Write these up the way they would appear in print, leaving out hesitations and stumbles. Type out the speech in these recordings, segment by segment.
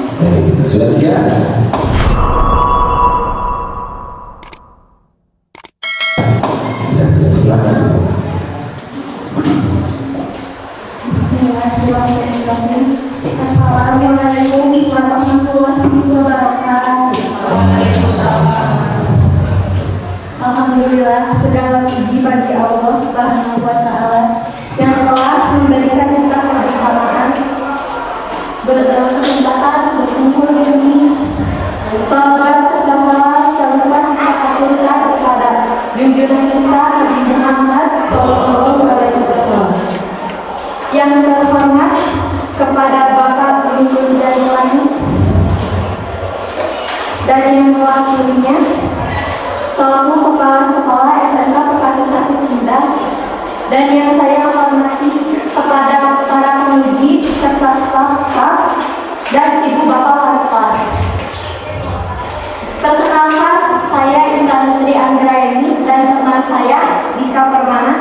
Sudah siap? Sudah siap, silakan. Bismillahirrahmanirrahim. Assalamualaikum warahmatullahi wabarakatuh. Waalaikumsalam. Alhamdulillah, segala puji bagi Allah Subhanahu wa Ta'ala yang telah memberikan kita kebersamaan, kesempatan berkumpul di sini. Salawat serta salam tercurah kita aturkan kepada junjungan kita Nabi Muhammad Sallallahu Alaihi Wasallam. Yang terhormat kepada Bapak Gubernur dari Langit dan yang mewakilinya selaku Kepala Sekolah SMK Bekasi 1 Sunda, dan yang saya hormati kepada para penguji serta staf-staf dan ibu bapak wartawan. Perkenalkan, saya Intan Tri Anggraeni dan teman saya Dika Permana.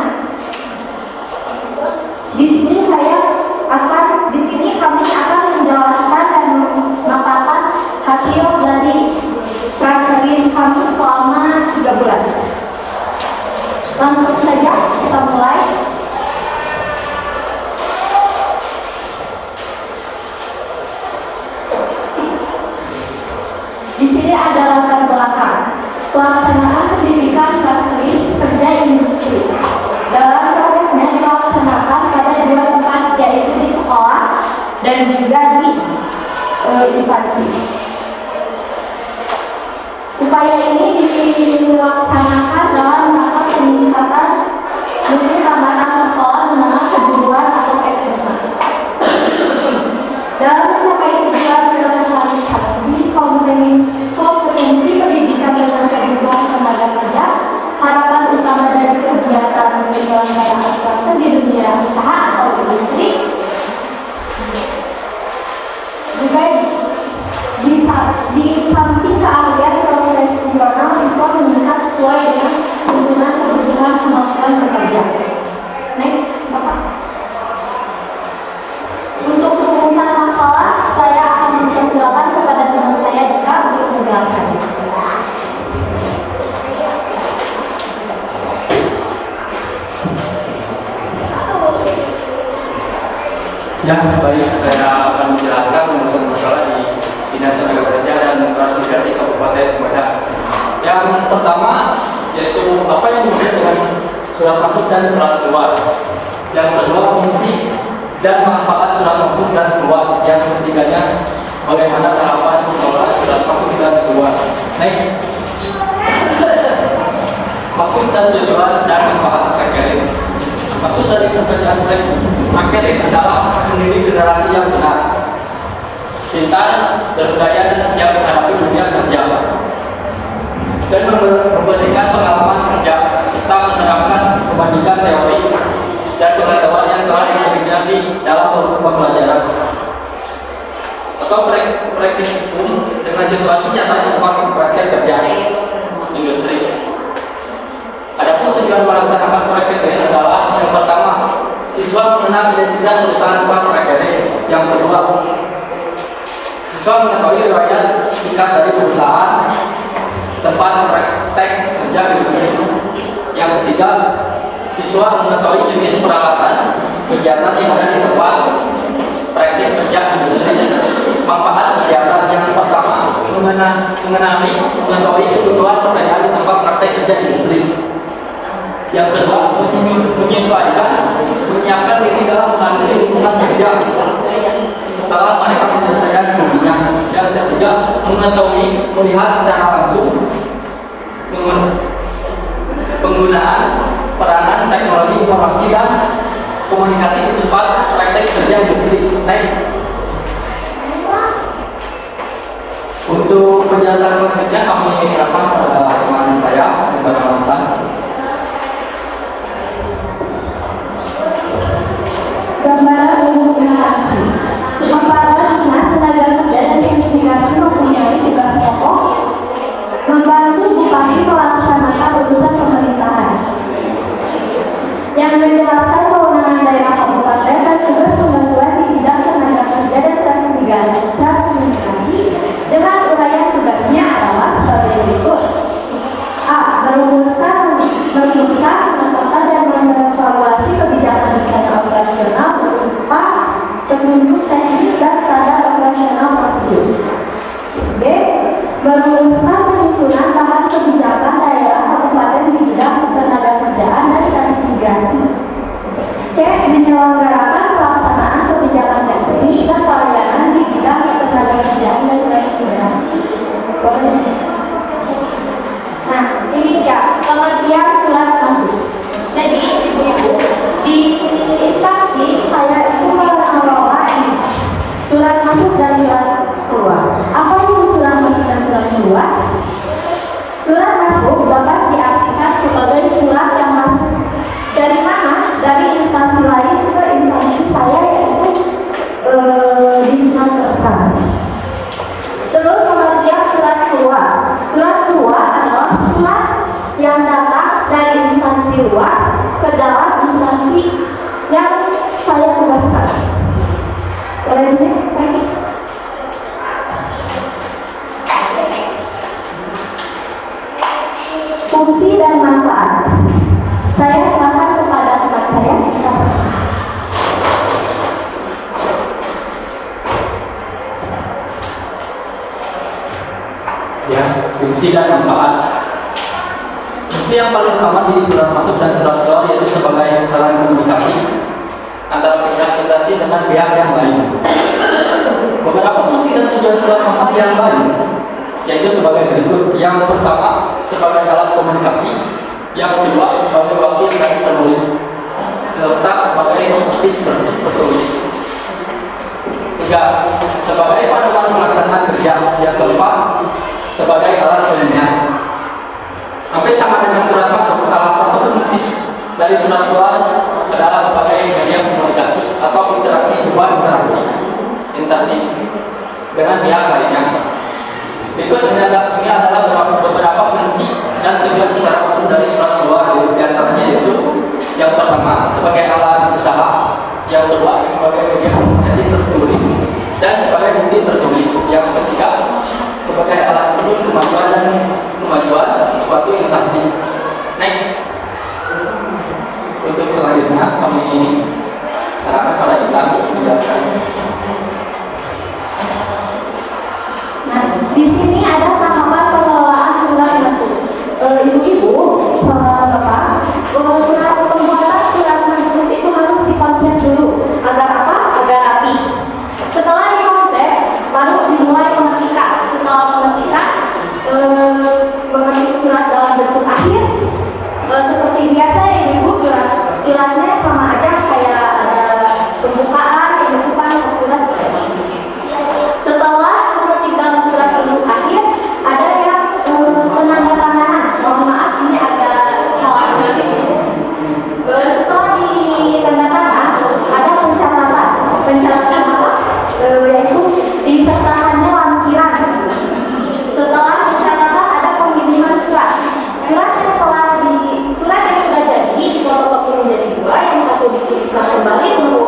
Di sini kami akan menjelaskan dan memaparkan hasil dari prakerin kami selama 3 bulan. Langsung saja kita mulai. Di sini ada latar belakang pelaksanaan pendidikan prakerin kerja industri. Dalam prosesnya dilaksanakan pada 2 tempat, yaitu di sekolah dan juga di instansi. Upaya ini dilaksanakan dalam rangka peningkatan mutu tambahan sekolah menengah kejuruan atau SMA. Dalam mencapai tujuan realisasi kompetensi pendidikan dengan kebutuhan tenaga kerja, harapan utama dari kegiatan penyelenggaraan swasta di dunia usaha atau industri juga di samping keahlian profesional, siswa meningkat sesuai dengan kebutuhan kemampuan bekerja. Next, Bapak. Untuk rumusan masalah, saya akan mempersilakan kepada teman saya Dika untuk menjelaskan. Ya, baik, saya akan menjelaskan rumusan masalah di Dinas Tenaga Kerja dan Transmigrasi Kabupaten Sumedang. Yang pertama yaitu apa yang dimaksud dengan surat masuk dan surat keluar. Yang kedua, fungsi dan manfaat surat masuk dan keluar. Yang ketiganya, bagaimana tahapan mengelola surat masuk dan keluar. Next, maksud dan tujuan dan manfaat prakerin. Maksud dari pekerjaan prakerin adalah mendidik generasi yang benar, pintar, berdaya, dan siap menghadapi dunia kerja, dan memberikan pengalaman kerja serta menerapkan perbandingan teori dan pengetahuan yang telah diterima di dalam pembelajaran atau praktik hukum dengan situasi nyata di tempat praktek kerja industri. Adapun tujuan melaksanakan prakerin adalah yang pertama, siswa mengenal identitas perusahaan tempat prakerin. Yang kedua, siswa mengetahui riwayat singkat dari perusahaan tempat praktek kerja industri. Yang ketiga, siswa mengetahui jenis peralatan kegiatan yang ada di tempat praktek kerja industri. Manfaat kegiatan yang pertama, mengetahui kebutuhan pekerjaan di tempat praktek kerja industri. Yang kedua, menyesuaikan, menyiapkan diri dalam menghadapi lingkungan kerja setelah mereka menyelesaikan studinya. Yang ketiga, mengetahui, melihat secara langsung penggunaan peranan teknologi informasi dan komunikasi di tempat praktek kerja industri. Next, untuk penjelasan selanjutnya kami serahkan pada teman saya kepada Mantan. Gambaran umum instansi. Kepala Dinas Tenaga Kerja dan Transmigrasi mempunyai tugas pokok membantu Bupati melaksanakan urusan pemerintahan yang menjelaskan kewenangan daerah kabupaten dan tugas pembantuan di bidang tenaga kerja dan transmigrasi. Fungsi dan manfaat. Saya serahkan kepada teman saya. Ya, fungsi dan manfaat. Fungsi yang paling utama di surat masuk dan surat keluar yaitu sebagai sarana komunikasi antara pihak interaksi dengan pihak yang lain. Beberapa fungsi dan tujuan surat masuk yang lain yaitu sebagai berikut. Yang pertama, sebagai alat komunikasi. Yang kedua, sebagai wakil dari penulis, serta sebagai notif bertulis. Tiga, sebagai panduan pelaksanaan kerja. Yang keempat, sebagai alat pengingat. Hampir sama dengan surat masuk, salah satu fungsi dari surat keluar adalah sebagai media komunikasi atau interaksi, sebuah interaksi dengan pihak lainnya. Berikut ini adalah beberapa fungsi dan tujuan secara umum dari surat keluar. Di antaranya yaitu yang pertama sebagai alat usaha, yang kedua sebagai media komunikasi tertulis dan sebagai bukti tertulis, yang ketiga sebagai alat untuk kemajuan dan kemajuan suatu interaksi. Next, untuk selanjutnya kami serahkan pada Ibu menjelaskan. Nah, di sini ada tahapan pengelolaan surat masuk. Ibu-ibu, bapak, surat pembuatan surat masuk itu harus dikonsep dulu. Agar apa? Agar rapi. Setelah dikonsep, baru dimulai pengetikkan. Setelah pengetikkan, mengetik surat dalam bentuk akhir. Seperti biasa ya ibu, suratnya sama aja kayak ada pembukaan, penutupan surat. Setelah mengetik dalam surat bentuk akhir, ada yang penandatanganan. Mohon maaf, ini agak salah ketik. Setelah ditandatangan, ada pencatatan. Pencatatan apa? Yaitu disertakannya lampiran. Setelah pencatatan ada pengiriman surat. Surat yang sudah jadi difotokopi menjadi dua, yang satu dikirimkan kembali untuk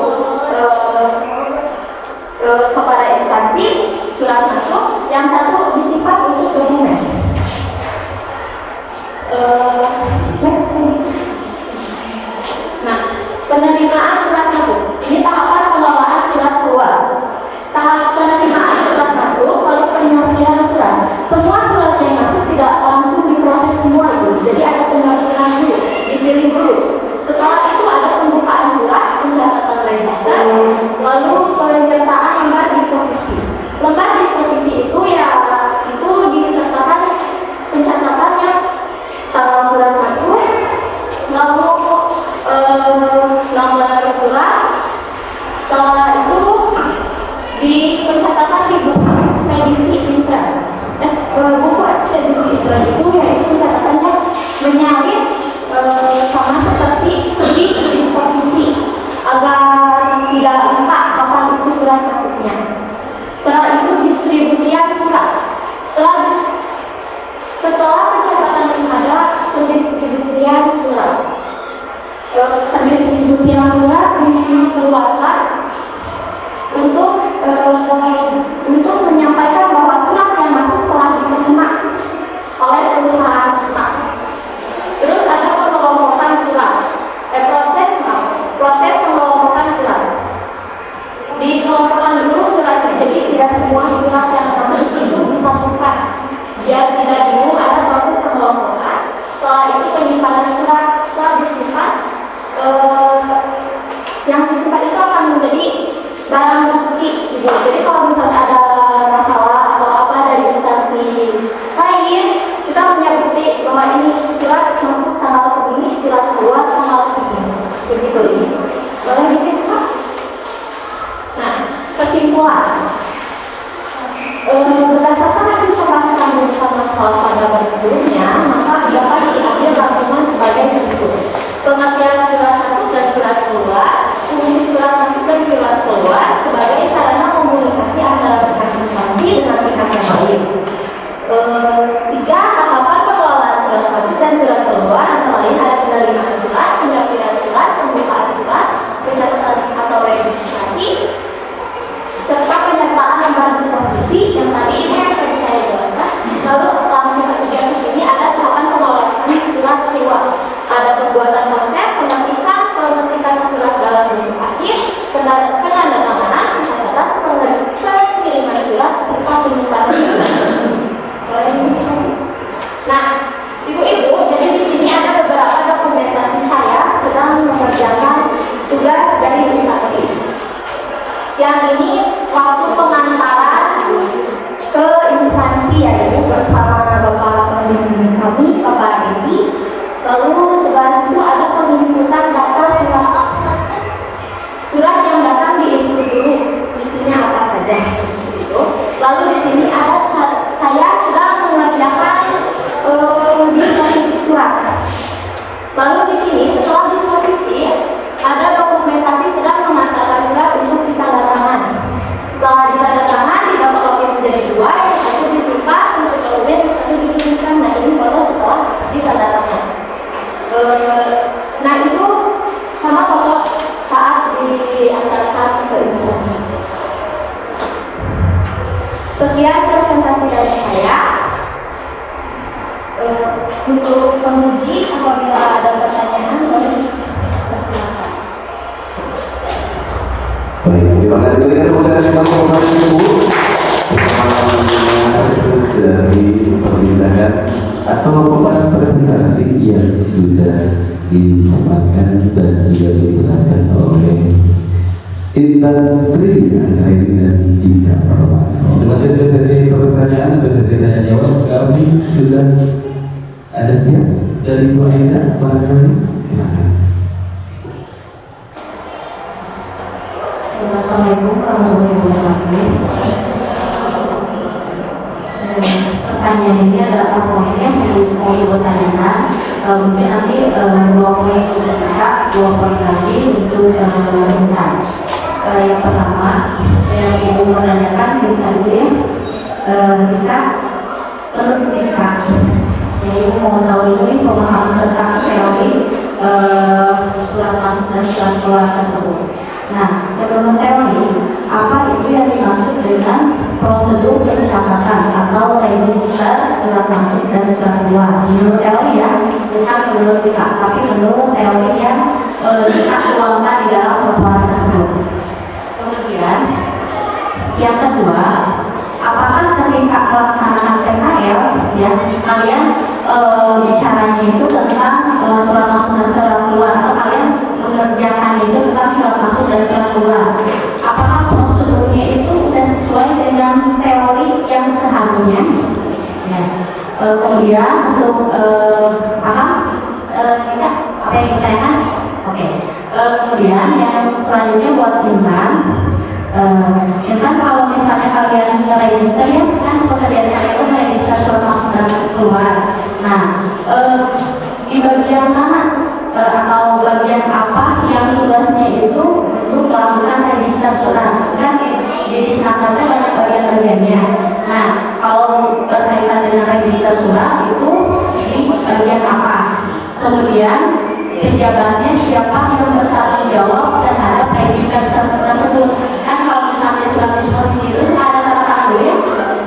kepada instansi surat masuk, yang satu disimpan untuk dokumen. Next. Nah, penerimaan surat masuk. Ini tahapan pengelolaan surat keluar. Tahap penerimaan surat masuk, lalu penyortiran surat. Semua surat yang masuk tidak langsung diproses semua itu. Jadi ada penyortiran dulu, dipilih dulu. Setelah itu ada pembukaan surat, pencatatan register, lalu penyertaan lembar disposisi. Lembar disposisi itu ya itu disertakan pencatatannya, tanggal surat masuk, lalu nomor surat. Setelah itu di pencatatan di buku ekspedisi imprint. Buku ekspedisi imprint itu yaitu pencatatannya menyalin sama seperti di disposisi agar tidak lupa kapan itu surat masuknya. Setelah itu penyebaran. Nah, ibu-ibu, jadi di sini ada beberapa dokumentasi saya sedang mengerjakan tugas dari instansi. Yang ini waktu pengantaran ke instansi ya ibu bersama bapak pembimbing kami, Bapak Dewi. Lalu sebelah situ ada penginputan data surat yang datang diinput dulu isinya apa saja. Gitu. Lalu di sini ada saya sedang mengerjakan disposisi surat. Lalu di sini setelah disposisi ada dokumentasi sedang mengantarkan surat untuk ditandatangan. Setelah ditandatangan dibawa kopi menjadi dua, yang satu disimpan untuk kemudian yang satu dikirimkan. Nah ini foto setelah ditandatangan. Nah itu sama foto saat diantarkan ke instansi. Sekian presentasi dari saya. Untuk penguji apabila ada pertanyaan boleh persilakan. Baik, terima kasih dari Bapak Ibu dari perbincangan atau pemaparan presentasi yang sudah disampaikan dan juga dijelaskan oleh Intan Tri Aina Ika Permana. Terima kasih sesi pertanyaan atau sesi tanya jawab. Kami sudah ada siap dari Bu Aina, barangkali silakan. Assalamualaikum warahmatullahi wabarakatuh. Pertanyaan ini adalah poinnya yang mau ibu tanyakan. Mungkin nanti 2 poin untuk bisa, 2 poin lagi untuk Intan. Yang pertama yang ibu menanyakan tadi kita perlu nikah. Yang ibu mau tahu ini pemahaman tentang teori surat masuk dan surat keluar tersebut. Nah, menurut teori, apa itu yang dimaksud dengan prosedur pencatatan atau register surat masuk dan surat keluar? Menurut teori ya, bukan menurut kita, tapi menurut teori yang kita tuangkan di dalam laporan tersebut. Kemudian, yang kedua, apakah ketika melaksanakan PKL, ya kalian bicaranya itu tentang surat masuk dan surat keluar, atau kalian mengerjakan itu tentang surat masuk dan surat keluar? Apakah prosedurnya itu sudah sesuai dengan teori yang seharusnya? Ya. Kemudian untuk apa yang ditanyakan? Oke. Kemudian yang selanjutnya buat Intan. Intan kalau misalnya kalian meregister ya kan pekerjaan kalian itu meregister surat masuk dan keluar. Nah, di bagian mana atau bagian apa yang tugasnya itu untuk melakukan register surat? Kan di Disnakernya banyak bagian-bagiannya. Nah, kalau berkaitan dengan register surat itu di bagian apa? Kemudian pejabatnya siapa yang bertanggung jawab terhadap register tersebut? Kan kalau misalnya surat disposisi itu ada tanda tangan dulu ya,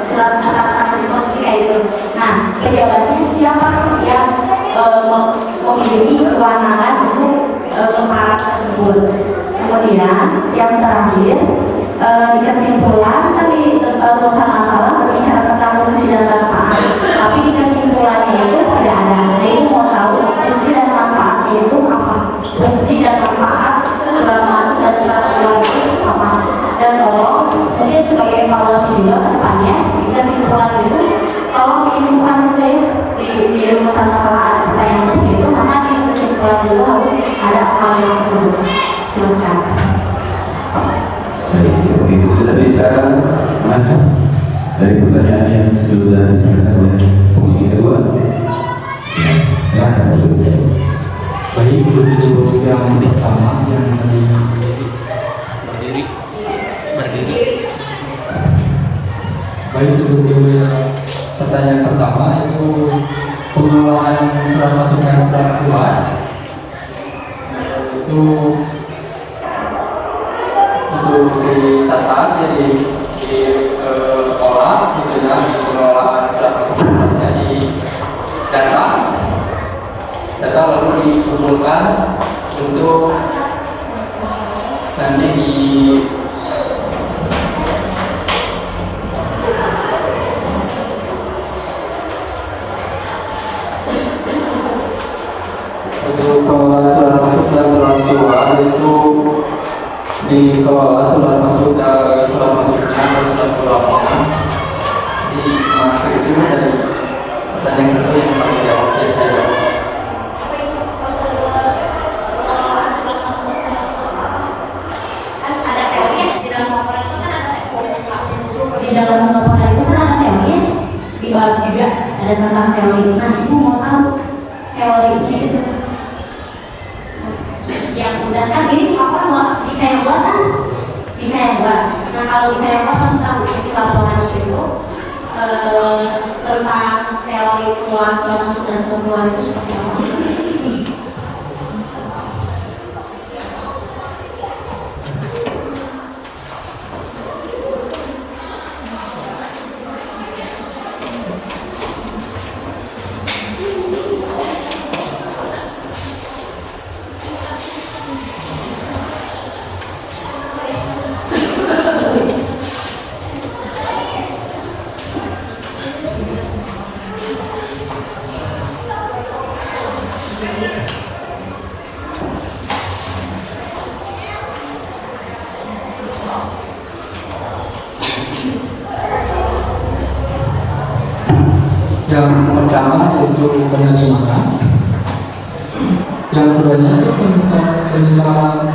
surat tanda tangan disposisi kayak itu. Nah, pejabatnya siapa yang memiliki kewenangan untuk memperoleh tersebut? Kemudian yang terakhir di kesimpulan tadi urusan masalah berbicara tentang fungsi dan manfaat, tapi di kesimpulannya itu tidak ada. Jadi mau tahu fungsi dan manfaat itu apa? Fungsi dan manfaat surat masuk dan surat keluar itu apa? Dan tolong mungkin sebagai evaluasi juga ke depannya di kesimpulan itu tolong diinfokan dulu ya di urusan masalah ada pertanyaan seperti itu, maka di kesimpulan juga harus ada hal yang tersebut. Silakan. Baik, seperti itu sudah bisa menangkap dari pertanyaan yang sudah disampaikan oleh penguji kedua. Silakan. Baik, untuk yang pertama yang tadi berdiri. Baik, untuk pertanyaan pertama itu pengelolaan surat masuk dan surat keluar itu dicatat jadi diolah gitu ya, pengelolaan surat masuk di data lalu dikumpulkan untuk nanti Ini dari pesan yang satu yang paling jawab dari saya. Di dalam mengelola itu kan ada teori ya, di bawah juga ada tentang teori. Nah, ibu mau tahu teorinya itu yang udah kan ini apa buat di kayak buat kan di kayak buat. Nah, kalau di kayak buat pasti tahu jadi laporan itu tentang teori pengelolaan surat masuk dan surat keluar itu seperti apa. Yang pertama yaitu penerimaan, yang keduanya itu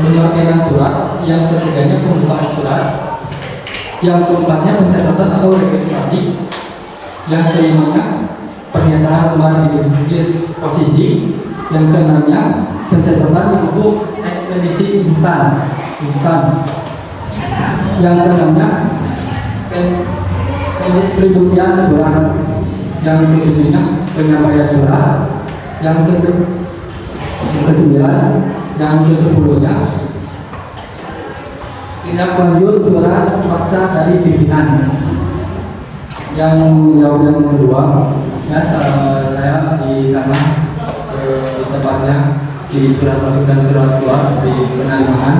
penyampaian surat, yang ketiganya pembukaan surat, yang keempatnya pencatatan atau registrasi, yang kelimanya pernyataan kembali di posisi, yang keenamnya pencatatan di buku ekspedisi instan, yang keenamnya pendistribusian surat, yang ketujuhnya penyampaian surat, yang kesembilan, yang kesepuluhnya tindak lanjut surat pasca dari pimpinan. Yang jauh yang kedua, ya saya di sana di tempatnya di surat masuk dan surat keluar di penerimaan.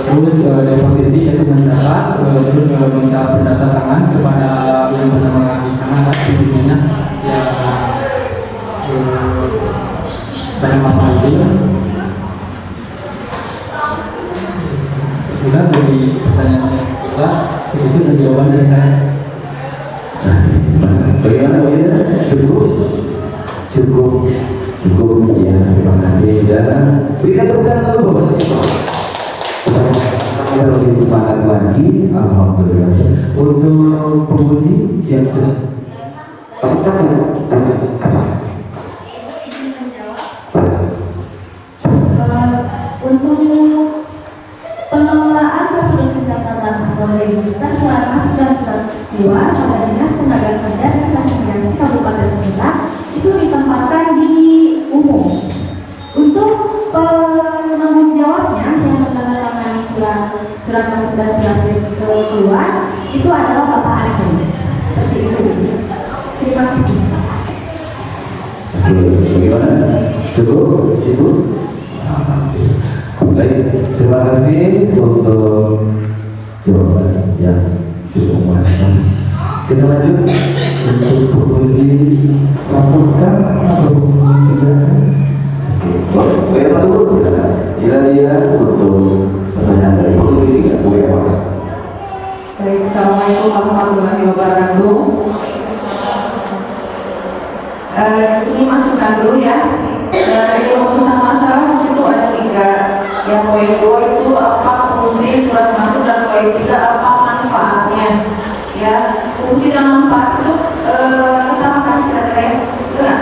Terus deposisi yaitu mencatat, terus minta pendatangan kepada yang bernama di sana pimpinannya ya bernama Fadil. Sudah dari pertanyaan kita segitu dan jawaban dari saya. Bagaimana Bu Ida? Cukup ya, terima kasih dan berikan tepuk tangan dulu Bapak. Kita lebih semangat lagi, alhamdulillah. Untuk penguji yang sudah untuk pengelolaan prosedur pencatatan atau register surat masuk dan surat keluar pada Dinas Tenaga Kerja dan Transmigrasi Kabupaten Sumedang itu ditempatkan di umum. Untuk penanggung jawabnya yang menandatangani surat masuk dan surat keluar itu adalah Bapak Aceh. Seperti itu. Terima kasih. Bagaimana? Cukup, Ibu? Baik, terima kasih untuk jawaban yang cukup memuaskan. Kita lanjut untuk proposisi selamatkan atau proposisi tidak. Bagaimana dulu? Silakan untuk pertanyaan dari proposisi tidak boleh apa? Baik, Assalamualaikum warahmatullahi wabarakatuh. Sini masukkan dulu ya. Dari rumusan masalah di situ ada 3. Yang poin 2 itu apa fungsi surat masuk dan poin 3 apa manfaatnya. Ya, fungsi dan manfaat itu sama kan kira-kira ya? Enggak?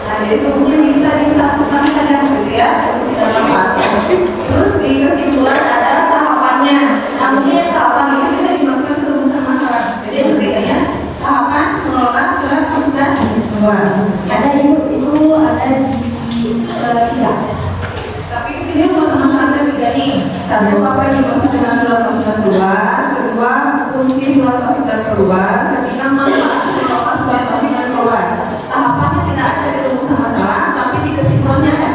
Nah, jadi kemudian bisa disatukan saja gitu ya, fungsi dan manfaatnya. Terus di kesimpulan ada tahapannya. Nah, mungkin tahapan itu bisa dimasukkan ke rumusan masalah. Jadi yang ketiganya tahapan pengelolaan surat masuk dan keluar. Ada itu ada di 3. Tapi di sini rumusan masalah ada 3 nih. Satu, apa yang dimaksud dengan surat masuk dan keluar. Kedua, fungsi surat masuk dan keluar. Ketiga, manfaat pengelolaan surat masuk dan keluar. Tahapannya tidak ada di rumusan masalah, tapi di kesimpulannya ada.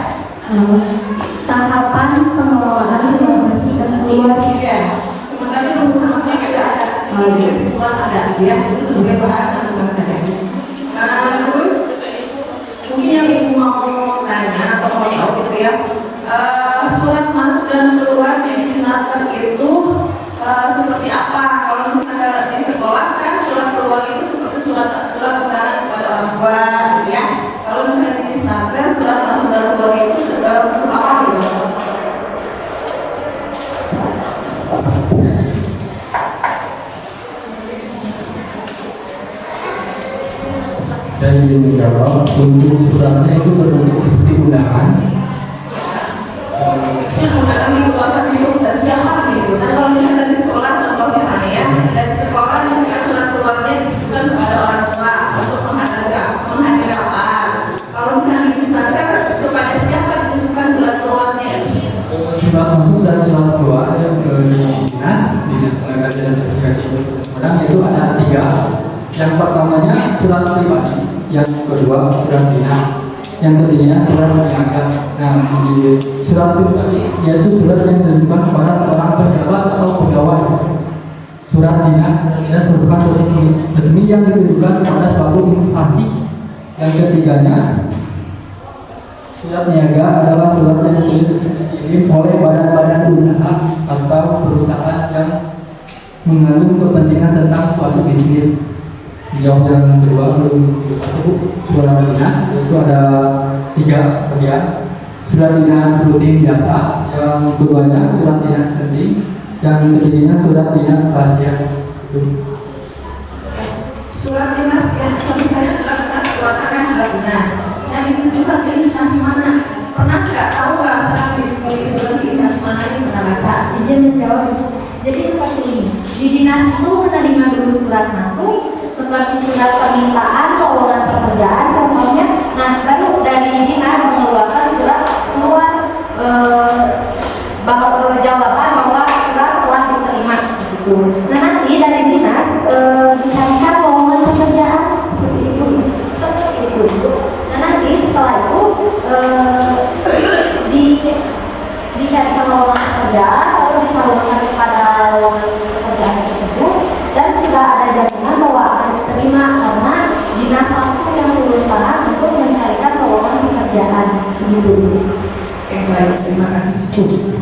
Tahapan pengelolaan surat masuk dan keluar. Iya. Sementara di rumusan masalah tidak ada. Di kesimpulan ada. Ya, itu sebagai bahan masukan saja. Terus mungkin yang ibu mau tanya atau mau tahu gitu ya, surat masuk dan keluar di Disnaker itu seperti apa? Kalau misalnya di sekolah kan surat keluar itu seperti dan ingin menjawab untuk suratnya itu berbentuk seperti undangan. Yang undangan itu akan dibuat siapa gitu? Karena kalau misalnya di sekolah, contoh misalnya ya, dari sekolah misalnya surat keluarnya ditujukan kepada orang tua untuk menghadiri rapat. Kalau misalnya di Instagram, kepada siapa ditujukan surat keluarnya? Surat masuk dan surat keluar yang ke dinas tenaga kerja dan sertifikasi orang itu ada 3. Yang pertamanya surat pribadi, yang kedua surat dinas, yang ketiga surat tenaga. Nah, di surat pribadi yaitu surat yang ditujukan kepada seorang pejabat atau pegawai. Surat dinas merupakan surat resmi yang ditujukan kepada suatu instansi. Yang ketiganya surat niaga adalah surat yang ditulis dikirim oleh badan-badan usaha atau perusahaan yang mengandung kepentingan tentang suatu bisnis. Yang kedua surat dinas yaitu ada 3 bagian. Surat dinas rutin biasa, yang keduanya surat dinas penting, yang ketiganya surat dinas rahasia. Surat dinas ya, misalnya surat dinas keluarga kan surat dinas yang ditujukan ke instansi mana? Pernah nggak tahu nggak sekarang ditujukan ke instansi mana? Ini pernah baca? Izin menjawab. Jadi seperti ini, di dinas itu menerima dulu surat masuk seperti surat permintaan lowongan pekerjaan contohnya. Nah, baru dari dinas mengeluarkan surat keluar jawaban bahwa surat telah diterima gitu. Nah, nanti dari dinas dicarikan lowongan pekerjaan seperti itu. Nah, nanti setelah itu dicarikan lowongan pekerjaan lalu disalurkan kepada lowongan pekerjaan tersebut, dan sudah ada jaminan bahwa akan diterima karena dinas langsung yang turun tangan untuk mencarikan lowongan pekerjaan gitu. Baik, terima kasih cukup.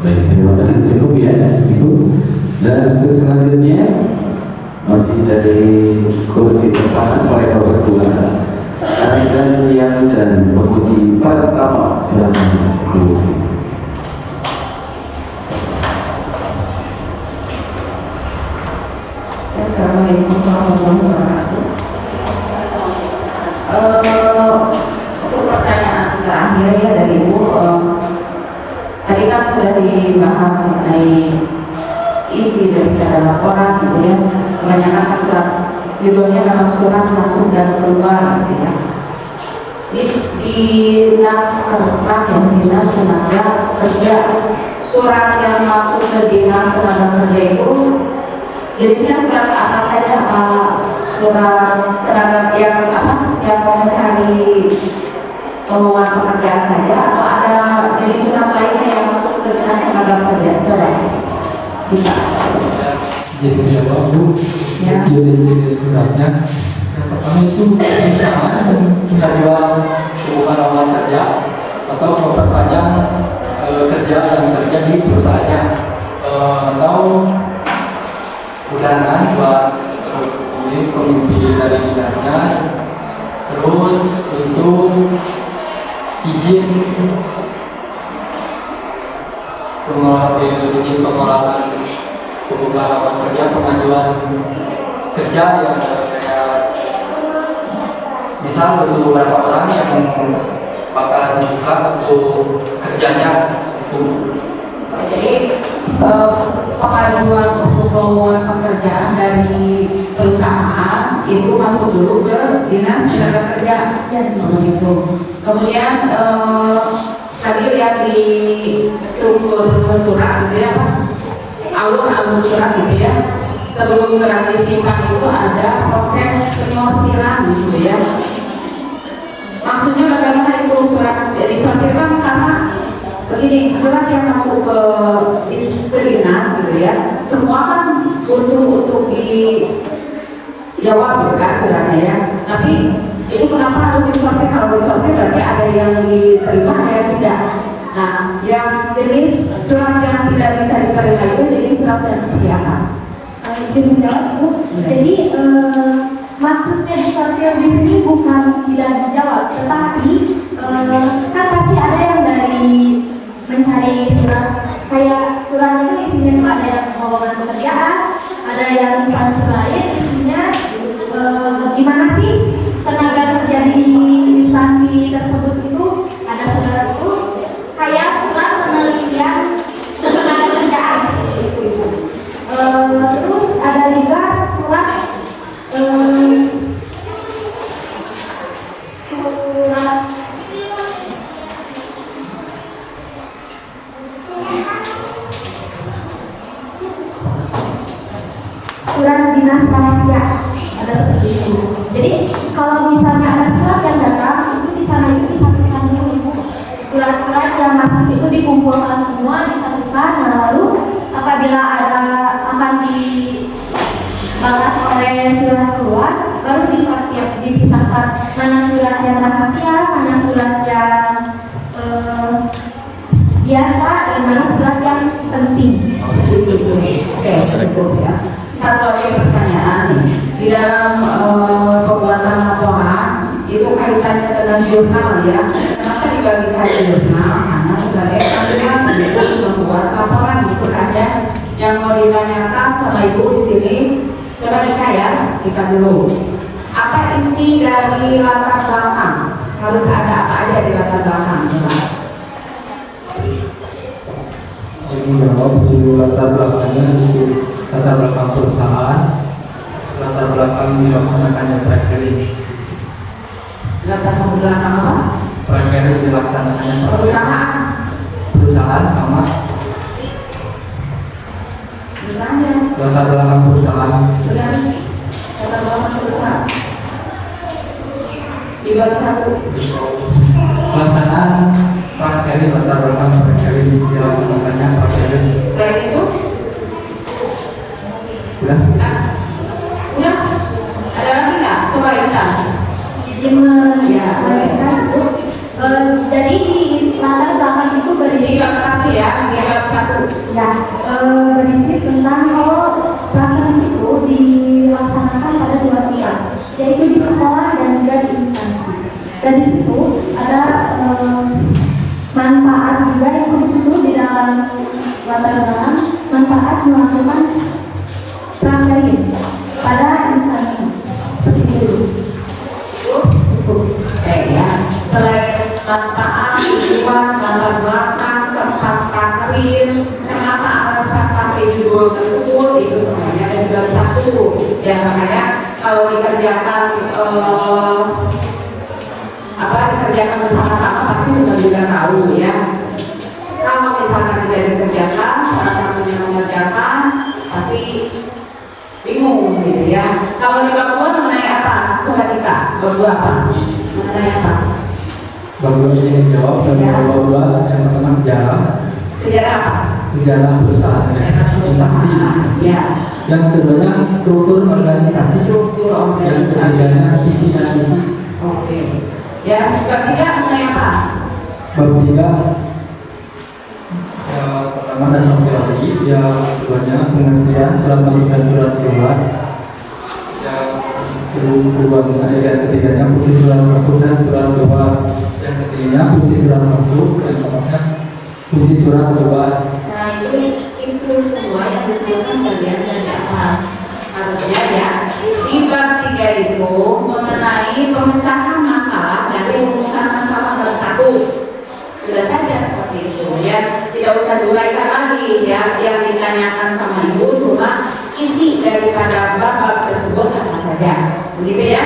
Baik, terima kasih cukup ya Ibu. Dan untuk selanjutnya masih dari kursi pertama sore nomor 2 ada yang dan memuji pertama silakan Bu. Assalamualaikum warahmatullahi wabarakatuh. Untuk pertanyaan terakhir ya dari Ibu, tadi kan sudah dibahas mengenai isi daripada laporan gitu ya. Kebanyakan surat judulnya dalam surat masuk dan keluar gitu ya. Di dinas kerja yang dinas tenaga kerja, surat yang masuk ke dinas tenaga kerja itu jadinya surat apa saja? Surat tenaga yang mau mencari lowongan pekerjaan saja, atau ada jadi surat lainnya yang masuk ke dinas tenaga kerja? Coba bisa. Jadi jawab Bu, Ya. jenis suratnya. Yang pertama itu perusahaan pengajuan hubungan lowongan kerja atau memperpanjang kerja yang kerja di perusahaannya, atau undangan buat ini pemimpin dari dinasnya, terus untuk izin pengolahan pembukaan lapangan kerja, pengajuan kerja yang saya misal untuk beberapa orang yang bakalan dibuka untuk kerjanya itu. Jadi pengajuan untuk lowongan pekerjaan dari perusahaan itu masuk dulu ke dinas tenaga kerja, begitu. Kemudian tadi lihat di struktur surat gitu ya, alur surat gitu ya. Sebelum surat disimpan itu ada proses penyortiran gitu ya. Maksudnya bagaimana itu surat disortirkan? Karena begini, surat yang masuk ke dinas gitu ya, semua kan untuk dijawab kan suratnya ya. Tapi itu kenapa harus disortir? Kalau disortir berarti ada yang diterima, ada yang tidak. Nah, yang jenis surat yang tidak bisa diterima itu jadi surat yang seperti apa? Izin menjawab Bu. Jadi maksudnya disortir di sini bukan tidak dijawab, tetapi kan pasti ada yang dari mencari surat, kayak surat itu isinya itu ada yang lowongan pekerjaan, ada yang instansi lain isinya di mana surat dinas rahasia, ada seperti itu. Jadi kalau misalnya ada surat yang datang, itu di sana itu disatukan dulu ibu. Surat-surat yang masuk itu dikumpulkan semua, disatukan. Nah, lalu apabila ada akan dibalas oleh surat keluar, baru disortir, dipisahkan mana surat yang rahasia, mana surat yang biasa, dan mana surat yang penting. Oke, cukup ya. Satu lagi pertanyaan, di dalam pembuatan laporan itu kaitannya dengan jurnal ya. Kenapa dibagikan jurnal? Karena sebagai panduan untuk membuat laporan itu aja yang mau ditanyakan sama ibu di sini. Coba kita dulu. Apa isi dari latar belakang? Harus ada apa aja di latar belakang? Ibu jawab di latar belakangnya itu latar belakang perusahaan, latar belakang dilaksanakannya prakerin. Latar belakang apa? Prakerin dilaksanakannya Perusahaan sama misalnya latar belakang perusahaan. dengan latar belakang perusahaan dibagi satu. Pelaksanaan prakerin, latar belakang prakerin dilaksanakannya prakerin. Selain itu Udah? udah ada lagi nggak? Coba Intan. Izin menyampaikan itu. Jadi di latar belakang itu berisi Di bab satu ya, di bab satu. ya berisi tentang kalau prakerin itu dilaksanakan pada dua pihak, yaitu di sekolah dan juga di instansi. Dan di situ ada manfaat juga yang disebut di dalam latar belakang, manfaat melakukan prakerin pada instansi. Seperti itu. Ya, selain manfaat luas, latar belakang, tempat prakerin, kenapa alasan pakai judul tersebut itu semuanya ada di bab satu. Ya makanya kalau dikerjakan dikerjakan bersama-sama pasti juga tahu ya. Kalau misalkan tidak dikerjakan, salah satunya mengerjakan pasti bingung gitu ya. Kalau di bab 2 mengenai apa? Coba Dika, bab 2 apa? Mengenai apa? Bab 2 ini yang jawab, dan bab 2 yang pertama sejarah. Sejarah apa? Sejarah perusahaan organisasi. Ya. Yang keduanya struktur organisasi. Struktur Yang organisasi. ketiganya visi dan misi. Oke. Ya, bab 3 mengenai apa? Bab 3 yang pertama dasar teori, yang keduanya pengertian surat masuk dan surat keluar, yang ketiganya fungsi surat masuk dan surat keluar, yang ketiganya fungsi surat masuk, dan keempatnya fungsi surat keluar. Nah, itu semua yang disebutkan bagian dari apa? Harusnya ya, di bab 3 itu mengenai pemecahan masalah dari rumusan masalah bersatu. Sudah saja seperti itu ya, tidak usah diuraikan lagi ya. Yang ditanyakan sama ibu cuma isi daripada bab tersebut apa saja, begitu ya.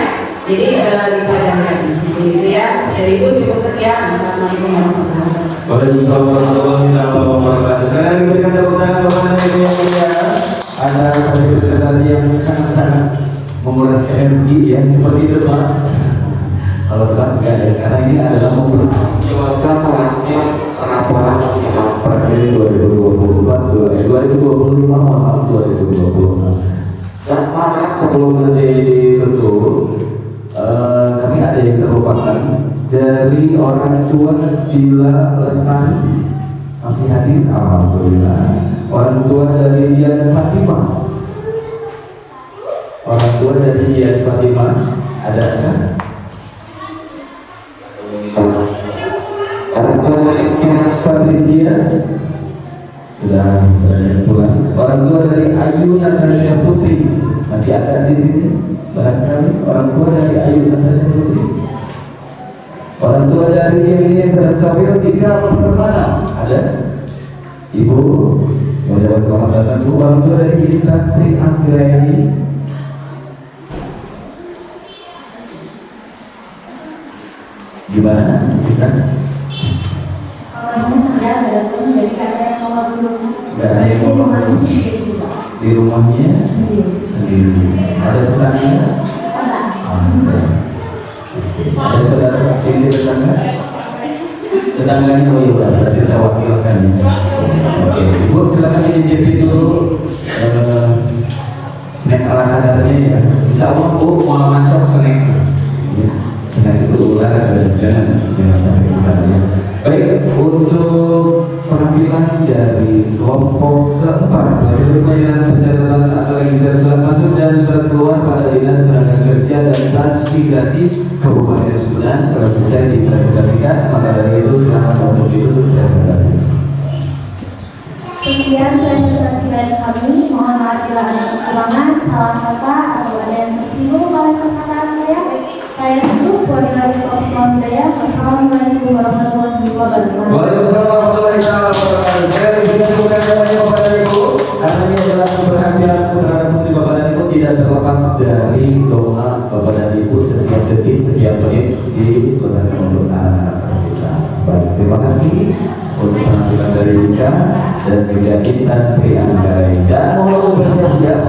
Jadi dipelajari lagi, begitu ya. Dari ibu cukup sekian. Assalamualaikum warahmatullahi wabarakatuh. Waalaikumsalam warahmatullahi wabarakatuh. Saya berikan tepuk tangan kepada Ibu yang mulia atas presentasi yang sangat-sangat menguras energi ya, seperti itu Pak. Kalau Pak enggak ada, karena ini adalah memperjuangkan hasil laporan sidang prakerin 2024 2025 maaf 2026. Dan maaf sebelum nanti ditutup, kami ada yang terlupakan dari orang tua Dila Lesmani masih hadir, alhamdulillah. Orang tua dari Dian Fatimah, orang tua dari Dian Fatimah ada kan? Orang tua dari Dian Patricia sudah pulang. Orang tua dari Ayu Natasha Putri masih ada di sini. Barangkali orang tua dari Ayu Natasha Putri. Orang tua dari yang ini sedang tampil tiga pertama ada Ibu, wajah selamat datang Bu. Orang tua dari kita Tri Anggraini. Gimana kita? Di rumahnya sendiri. tetangganya. Oh iya, berarti kita wakilkan. Oke, Ibu silakan dicicipin dulu snack ala kadarnya ya. Insya Allah Bu mau ngacok snack. Ya, snack itu ular jangan sampai ke sana ya. Baik, untuk penampilan dari kelompok keempat hasil pelayanan pencatatan atau registrasi surat masuk dan surat keluar pada Dinas Tenaga Kerja dan Transmigrasi Kabupaten Sumedang telah selesai dipresentasikan. Maka dari itu silakan untuk itu presentasi. Sekian presentasi dari kami. Mohon maaf bila ada kekurangan, salah kata atau ada yang tersinggung oleh perkataan saya. Saya itu Puan-Dari Komunikasi Budaya. Assalamualaikum warahmatullahi wabarakatuh. Waalaikumsalam warahmatullahi wabarakatuh. Saya juga mengucapkan Bapak dan Ibu, karena ini adalah keberhasilan terhadap Putri Bapak dan Ibu tidak terlepas dari doa Bapak dan Ibu setiap detik, setiap menit di Kelurahan untuk anak-anak tercinta. Baik, terima kasih untuk penampilan dari Rika dan juga Intan Priyanggari. Dan mohon bersiap-siap